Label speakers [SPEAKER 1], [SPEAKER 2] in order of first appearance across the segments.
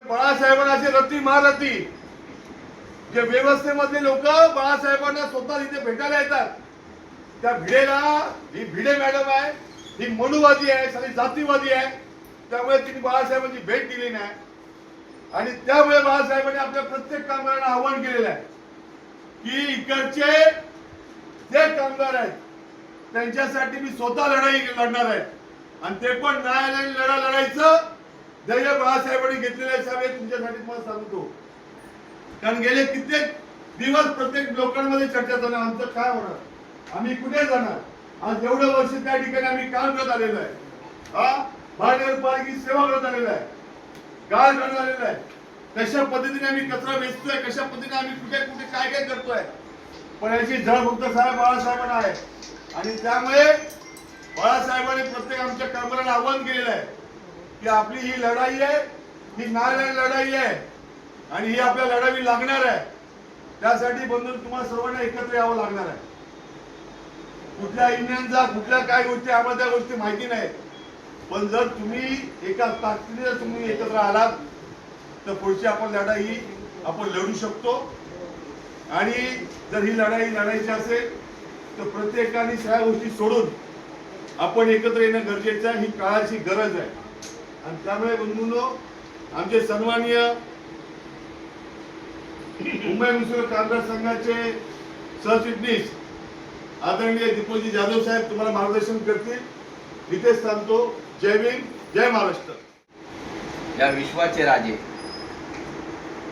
[SPEAKER 1] बाळासाहेबांचे रती महारथी जे व्यवस्थेमधले लोक बाळासाहेबांना स्वतः इथे भेटायला येतात. त्या भिडेला ही भिडे मॅडम आहे, ही मनुवादी आहे, सारी जातीवादी आहे. त्यामुळे तिने बाळासाहेबांची भेट दिली नाही आणि त्यामुळे बाळासाहेबांनी आपल्या प्रत्येक कामगारांना आवाहन केलेलं आहे की इकडचे जे कामगार आहेत त्यांच्यासाठी मी स्वतः लढाई लढणार आहे आणि ते पण न्यायालयीन लढा लढायचं धैर्य बाळासाहेबांनी घेतलेले साहेब तुमच्यासाठी मला सांगतो. कारण गेले कित्येक दिवस प्रत्येक लोकांमध्ये चर्चा चालू आमचं काय होणार, आम्ही कुठे जाणार. आज एवढं वर्ष त्या ठिकाणी आम्ही काम करत आलेलो आहे. महानगरपालिकेची सेवा करत आलेलो आहे, गाळ करत आलेलो आहे. कशा पद्धतीने आम्ही कचरा वेचतोय, कशा पद्धतीने आम्ही कुठे कुठे काय काय करतोय, पण याची जळ फक्त साहेब बाळासाहेबांना आहे. आणि त्यामुळे बाळासाहेबांनी प्रत्येक आमच्या कामगारांना आवाहन केलेलं आहे की आपली ही लढाई आहे, ही न्यायालयीन लढाई आहे आणि ही आपल्याला लढावी लागणार आहे. त्यासाठी बंधू तुम्हाला सर्वांना एकत्र यावं लागणार आहे. कुठल्या युनियनचा कुठल्या काय गोष्टी आम्हाला त्या गोष्टी माहिती नाही, पण जर तुम्ही एका ताकदीने जर तुम्ही एकत्र आलात तर पुढची आपण लढाई आपण लढू शकतो. आणि जर ही लढाई लढायची असेल तर प्रत्येकाने सगळ्या गोष्टी सोडून आपण एकत्र येणं गरजेचं आहे. ही काळाची गरज आहे. आणि त्यामुळे बंधूंनो, आमचे सन्माननीय मुंबई म्युनिसिपल कामगार संघाचे सरचिटणीस आदरणीय दीपकजी जाधव साहेब तुम्हाला मार्गदर्शन करतील. इथेच थांबतो. जय भीम, जय महाराष्ट्र.
[SPEAKER 2] या विश्वाचे राजे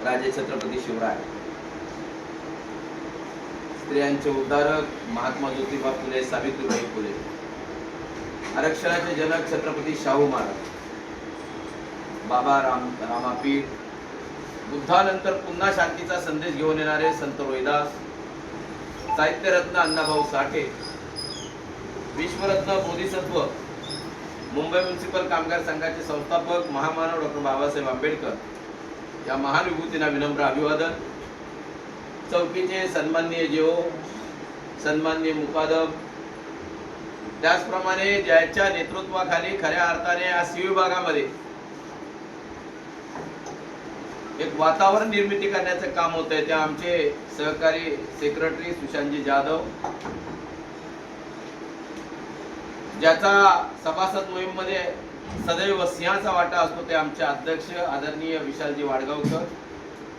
[SPEAKER 2] राजे छत्रपती शिवराय, स्त्रियांचे उद्धारक महात्मा ज्योतिबा फुले, सावित्रीबाई फुले, आरक्षणाचे जनक छत्रपती शाहू महाराज, बाबा रामापीर, बुद्धानंतर पुन्हा शांतीचा संदेश घेऊन येणारे संत रोहिदास, साहित्यरत्न अण्णाभाऊ साठे, विश्वरत्न बोधिसत्व, मुंबई म्युनिसिपल कामगार संघाचे संस्थापक महामानव डॉक्टर बाबासाहेब आंबेडकर या महान विभूतींना विनम्र अभिवादन. चौकीचे सन्माननीय जेओ, सन्माननीय मुकादम, त्याचप्रमाणे ज्याच्या नेतृत्वाखाली खऱ्या अर्थाने या सी विभागामध्ये एक वातावरण निर्मिती करण्याचं काम होत आहे, ते आमचे सहकारी सेक्रेटरी सुशांतजी जाधव, ज्याचा सभासद मोहीम मध्ये सदैव सिंहाचा वाटा असतो ते आमचे अध्यक्ष आदरणीय विशालजी वाडगावकर,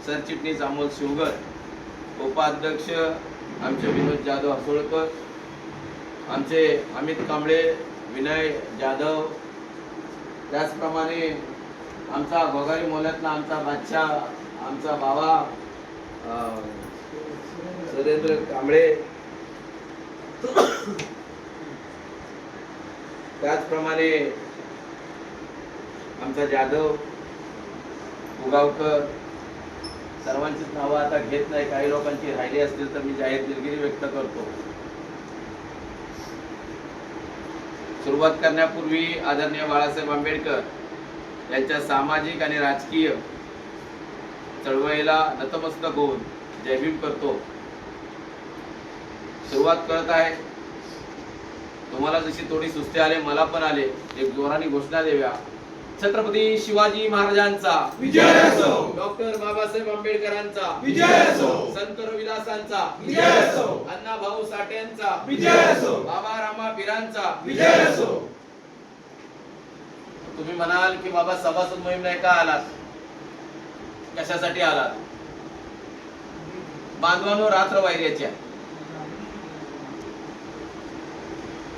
[SPEAKER 2] सरचिटणीस अमोल शिवगर, उपाध्यक्ष आमचे विनोद जाधव हसोळकर, आमचे अमित कांबळे, विनय जाधव, त्याचप्रमाणे आमचा घोगारी मोहल्ल्यातला आमचा बादशाह, आमचा बाबा सुरेंद्र कांबळे, त्याचप्रमाणे आमचा जाधव उगावकर, सर्वांचीच नावं आता घेत नाही, काही लोकांची राहिली असतील तर मी जाहीर दिलगिरी व्यक्त करतो. सुरुवात करण्यापूर्वी आदरणीय बाळासाहेब आंबेडकर यांच्या सामाजिक आणि राजकीय चळवळीला नतमस्तक होऊन जय भीम करतो. सुरुवात करत आहे. तुम्हाला जशी थोडी सुस्ती आले, मला पण आले. एक जोराने घोषणा देऊया. छत्रपती शिवाजी महाराजांचा
[SPEAKER 3] विजय असो.
[SPEAKER 2] डॉक्टर बाबासाहेब आंबेडकरांचा
[SPEAKER 3] विजय असो.
[SPEAKER 2] संत रविदासांचा
[SPEAKER 3] विजय असो.
[SPEAKER 2] अण्णाभाऊ साठेंचा
[SPEAKER 3] विजय असो.
[SPEAKER 2] बाबा रामापीरांचा
[SPEAKER 3] विजय असो.
[SPEAKER 2] तुम्ही म्हणाल की बाबा सभासद मोहीम नाही का आलात, कशासाठी आलात? बांधवांनो, रात्र वैर्याची आहे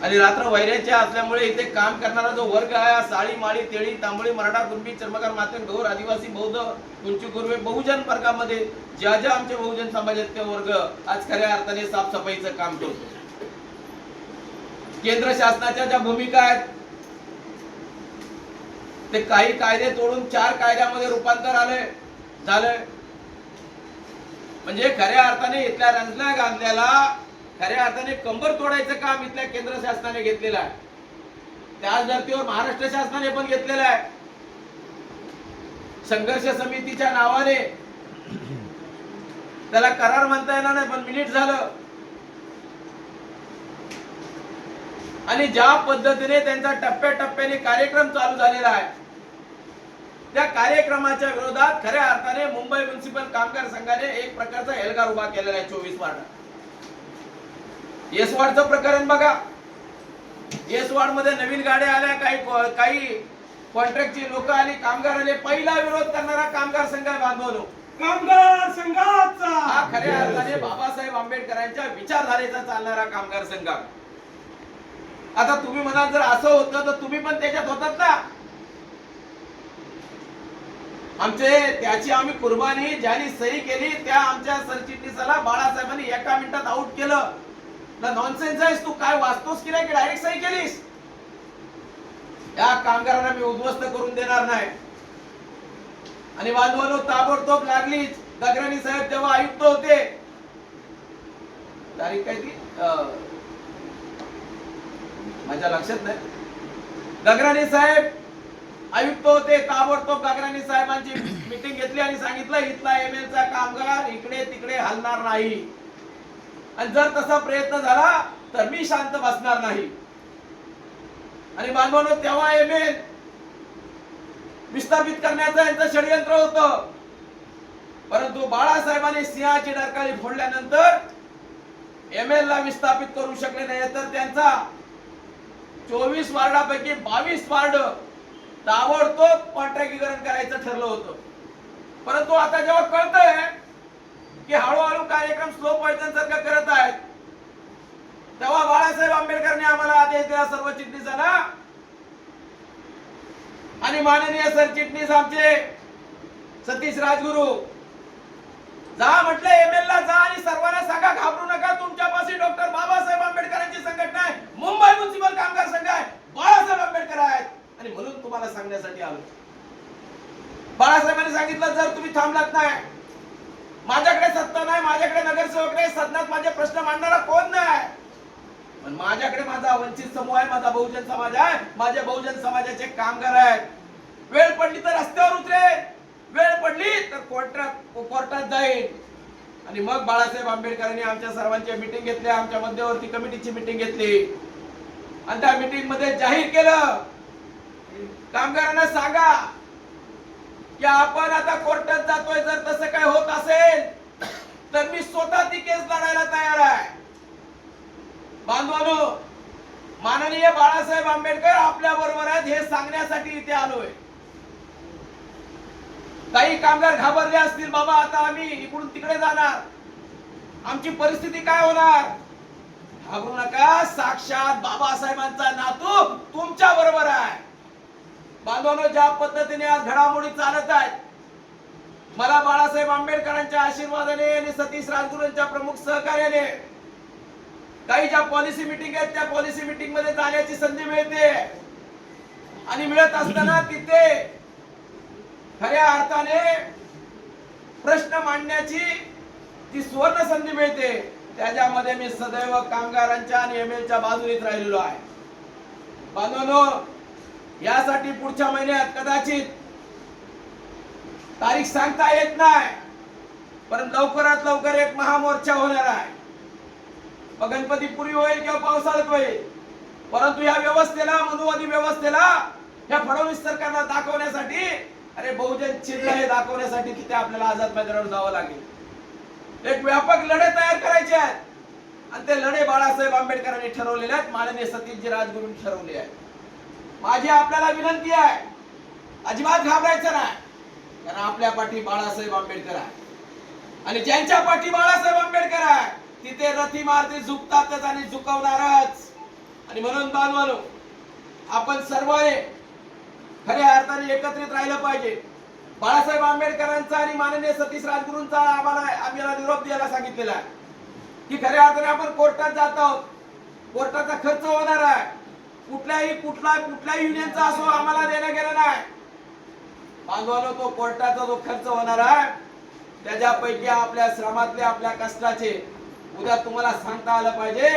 [SPEAKER 2] आणि रात्र वैर्याच्या असल्यामुळे इथे काम करणारा जो वर्ग आहे, साळी माळी तेळी तांबळी मराठा कुणबी चर्मकार मातंग गौर आदिवासी बौद्ध कुंची कुर्वे बहुजन वर्गामध्ये ज्या ज्या आमचे बहुजन समाजाचे वर्ग आज खऱ्या अर्थाने साफसफाईचं काम करतो. केंद्र शासनाच्या ज्या भूमिका आहेत ते काही कायदे तोडून 4 कायद्यामध्ये रूपांतर झालंय. म्हणजे खऱ्या अर्थाने इथल्या रंजला गांधल्याला खऱ्या अर्थाने कंबर तोडायचं काम इथल्या केंद्र शासनाने घेतलेलं आहे. त्याच धर्तीवर महाराष्ट्र शासनाने पण घेतलेलं आहे. संघर्ष समितीच्या नावाने त्याला करार म्हणता येणार नाही, पण मिनिट झालं. आणि ज्या पद्धतीने त्यांचा टप्प्याटप्प्याने कार्यक्रम चालू झालेला आहे त्या कार्यक्रमाच्या विरोधात खऱ्या अर्थाने मुंबई म्युनिसिपल कामगार संघाने एक प्रकारचा एल्गार उभा केलेला आहे 24 वार्डात. येस वार्डचं प्रकरण बघा. येस वार्ड मध्ये नवीन गाड्या आल्या, काही कॉन्ट्रॅक्टची लोक आली, कामगार आले. पहिला विरोध करणारा कामगार संघ आहे बांधवलो.
[SPEAKER 3] कामगार संघाचा
[SPEAKER 2] हा खऱ्या अर्थाने बाबासाहेब आंबेडकरांच्या विचारधारेचा चालणारा कामगार संघ. आता तुम्ही म्हणाल जर असं होतं तर तुम्ही पण त्याच्यात होतात ना. त्याची आम्ही कुर्बानी, ज्यांनी सही केली त्या आमच्या सरचिटणीसाला बाळासाहेबांनी एका मिनिटात आउट केलं. नॉनसेन्स आहेस तू, काय वाचतोस की नाही की डायरेक्ट सही केलीस? या कामगारांना मी उद्ध्वस्त करून देणार नाही. आणि बांधवांनो ताबडतोब लागलीच. गगराणी साहेब जेव्हा आयुक्त होते, तारीख काय ती माझ्या लक्षात नाही, गगराणी साहेब आयुक्त होते, ताबडतोब गगराणी साहेबांची मीटिंग घेतली आणि सांगितलं इथला एमएल चा कामगार इकडे तिकडे हलणार नाही, आणि जर तसा प्रयत्न झाला तर मी शांत बसणार नाही. आणि बांधवांनो तेव्हा एमएल विस्थापित करण्याचं यांचं षडयंत्र होतं. परंतु बाळासाहेबांनी सिंहाची डरकाळी फोडल्यानंतर एमएल ला विस्थापित करू शकले नाही. तर त्यांचा 24 वार्डापैकी 22 वार्ड ताबडतोब कॉन्ट्रॅक्टीकरण करायचं ठरलं होतं. परंतु आता जेव्हा कळतंय की हळूहळू कार्यक्रम स्लो पॉइझन सारखं करत आहेत, तेव्हा बाळासाहेब आंबेडकरांनी आम्हाला आदेश दिला सर्व चिटणीसांना. आणि माननीय सरचिटणीस आमचे सतीश राजगुरू जा म्हटलं एमएल ला जा आणि सर्वांना सांगा घाबरू नका, तुमच्यापाशी डॉक्टर बाबासाहेब आंबेडकरांची संघटना आहे, मुंबई म्युनिसिपल कामगार संघ आहे, बाळासाहेब आंबेडकर आहेत, आणि म्हणून तुम्हाला सांगण्यासाठी आलो. बाळासाहेबांनी सांगितलं जर तुम्ही थांबलात नाही, माझ्याकडे सत्ता नाही, माझ्याकडे नगरसेवक नाही, सदनात माझे प्रश्न मांडणारा कोण नाही, पण माझ्याकडे माझा वंचित समूह आहे, माझा बहुजन समाज आहे, माझे बहुजन समाजाचे कामगार आहेत. वेळ पडली तर रस्त्यावर उतरेल, वेळ पडली तर कोर्टात जाईल. आणि मग बाळासाहेब आंबेडकरांनी आमच्या सर्वांची मीटिंग घेतली, आमच्या मध्यवर्ती कमिटीची मीटिंग घेतली, आणि त्या मीटिंग मध्ये जाहीर केलं कामगारांना सांगा की आपण आता कोर्टात जातोय, जर तसं काय होत असेल तर मी स्वतः ती केस लढायला तयार आहे. बांधवांनो माननीय बाळासाहेब आंबेडकर आपल्या बरोबर आहेत हे सांगण्यासाठी इथे आलोय. काही कामगार घाबरले असतील, बाबा आता आम्ही इकडून तिकडे जाणार, आमची परिस्थिती काय होणार? घाबरू नका, साक्षात बाबासाहेबांचा नातू तुमच्या बरोबर आहे. बांधवांनो ज्या पद्धतीने आज घडामोडी चालत आहेत, मला बाळासाहेब आंबेडकरांच्या आशीर्वादाने आणि सतीश राजगुरूंच्या प्रमुख सहकार्याने काही ज्या पॉलिसी मीटिंग आहेत त्या पॉलिसी मीटिंग मध्ये जाण्याची संधी मिळते. आणि मिळत असताना तिथे खऱ्या अर्थाने प्रश्न मांडण्याची ती सुवर्ण संधी मिळते. त्याच्यामध्ये मी सदैव कामगारांच्या आणि एमएलच्या बाजूनेच राहिलेलो आहे. बांधवांनो यासाठी पुढच्या महिन्यात कदाचित तारीख सांगता येत नाही, पण लवकरात लवकर एक महामोर्चा होणार आहे. गणपतीपुरी होईल किंवा पावसाळ्यात होईल, परंतु या व्यवस्थेला, मनुवादी व्यवस्थेला, या फडणवीस सरकारला दाखवण्यासाठी, अरे बहुजन चिन्ह हे दाखवण्यासाठी तिथे आपल्याला आझाद मैदानावर जावं लागेल. एक व्यापक लढे तयार करायचे आहेत, आणि ते लढे बाळासाहेब आंबेडकरांनी ठरवलेले आहेत, माननीय सतीशजी राजगुरूंनी ठरवले आहेत. माझी आपल्याला विनंती आहे, अजिबात घाबरायचं नाही, कारण आपल्या पाठी बाळासाहेब आंबेडकर आहे, आणि ज्यांच्या पाठी बाळासाहेब आंबेडकर आहे तिथे रथी मारती झुकतातच आणि झुकवणारच. आणि म्हणून बांधवांनो आपण सर्वांनी खऱ्या अर्थाने एकत्रित राहिलं पाहिजे. बाळासाहेब आंबेडकरांचा आणि माननीय सतीश राजगुरूंचा आम्हाला निरोप द्यायला सांगितलेला आहे की खऱ्या अर्थाने आपण कोर्टात जात आहोत, कोर्टाचा खर्च होणार आहे, कुठल्याही युनियनचा असो आम्हाला देणं गेलं नाही. बांधवांनो तो कोर्टाचा जो खर्च होणार आहे त्याच्यापैकी आपल्या श्रमातले, आपल्या कष्टाचे उद्या तुम्हाला सांगता आलं पाहिजे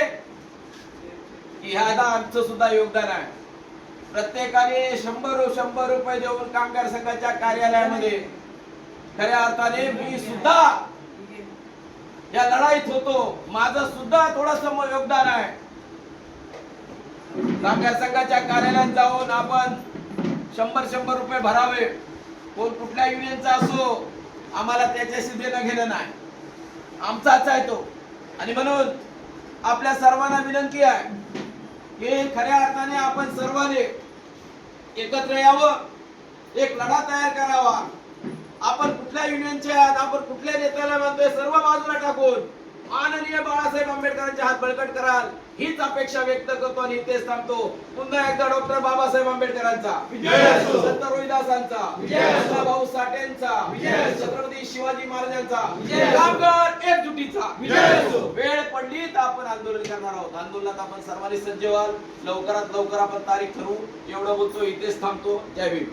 [SPEAKER 2] की ह्याला आमचं सुद्धा योगदान आहे. प्रत्येकाने 100 रुपये देऊन कामगार संघाच्या कार्यालयामध्ये खऱ्या अर्थाने मी सुद्धा या लढाईत होतो, माझं सुद्धा थोडंसं योगदान आहे. कामगार संघाच्या कार्यालयात जाऊन आपण 100 रुपये भरावे, कोण कुठल्या युनियनचा असो, आम्हाला त्याच्याशी देणं घेणं नाही, आमचाच आहे तो. आणि म्हणून आपल्या सर्वांना विनंती आहे की खऱ्या अर्थाने आपण सर्वांनी एकत्र यावं, एक लढा तयार करावा. आपण कुठल्या युनियनचे आहात, आपण कुठल्या नेत्याला मानतोय, सर्व बाजूला टाकून माननीय बाळासाहेब आंबेडकरांचे हात बळकट कराल हीच अपेक्षा व्यक्त करतो आणि इथेच थांबतो. पुन्हा एकदा डॉक्टर बाबासाहेब आंबेडकरांचा
[SPEAKER 1] विजय असो.
[SPEAKER 2] संत रोहिदासांचा
[SPEAKER 1] विजय असो.
[SPEAKER 2] भाऊ साठेंचा
[SPEAKER 1] विजय असो.
[SPEAKER 2] छत्रपती शिवाजी महाराजांचा
[SPEAKER 1] विजय असो.
[SPEAKER 2] कामगार एकजुटीचा
[SPEAKER 1] विजय असो.
[SPEAKER 2] वेळ पडली तर आपण आंदोलन करणार आहोत. आंदोलनात आपण सर्वांनी सज्ज व्हाल. लवकरात लवकर आपण तारीख ठरवू. एवढं बोलतो, इथेच थांबतो. जय भीम.